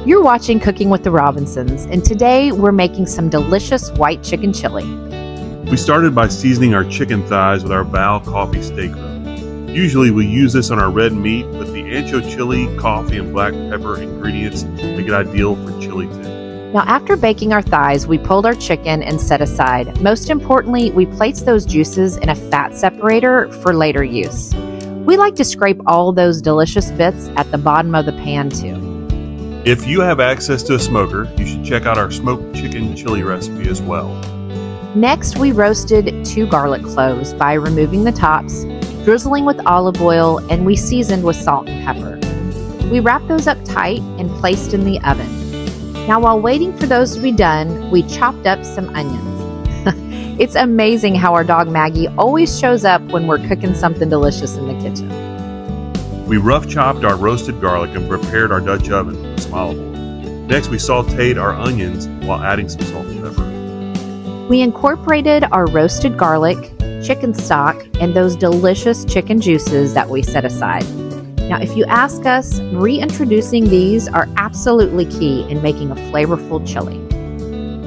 You're watching Cooking with the Robinsons, and today we're making some delicious white chicken chili. We started by seasoning our chicken thighs with our Val coffee steak rub. Usually we use this on our red meat, but the ancho chili, coffee, and black pepper ingredients make it ideal for chili too. Now, after baking our thighs, we pulled our chicken and set aside. Most importantly, we placed those juices in a fat separator for later use. We like to scrape all those delicious bits at the bottom of the pan too. If you have access to a smoker, you should check out our smoked chicken chili recipe as well. Next, we roasted 2 garlic cloves by removing the tops, drizzling with olive oil, and we seasoned with salt and pepper. We wrapped those up tight and placed in the oven. Now, while waiting for those to be done, we chopped up some onions. It's amazing how our dog Maggie always shows up when we're cooking something delicious in the kitchen. We rough chopped our roasted garlic and prepared our Dutch oven with some olive oil. Next, we sauteed our onions while adding some salt and pepper. We incorporated our roasted garlic, chicken stock, and those delicious chicken juices that we set aside. Now, if you ask us, reintroducing these are absolutely key in making a flavorful chili.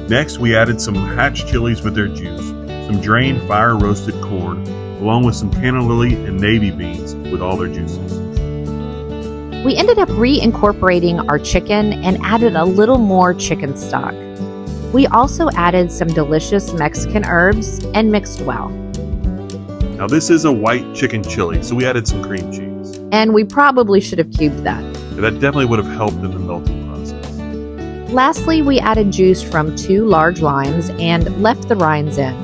Next, we added some hatch chilies with their juice, some drained fire-roasted corn, along with some canna lily and navy beans with all their juices. We ended up reincorporating our chicken and added a little more chicken stock. We also added some delicious Mexican herbs and mixed well. Now this is a white chicken chili, so we added some cream cheese. And we probably should have cubed that. That definitely would have helped in the melting process. Lastly, we added juice from 2 large limes and left the rinds in.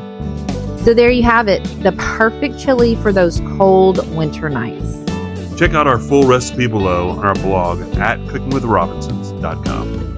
So there you have it, the perfect chili for those cold winter nights. Check out our full recipe below on our blog at cookingwithrobinsons.com.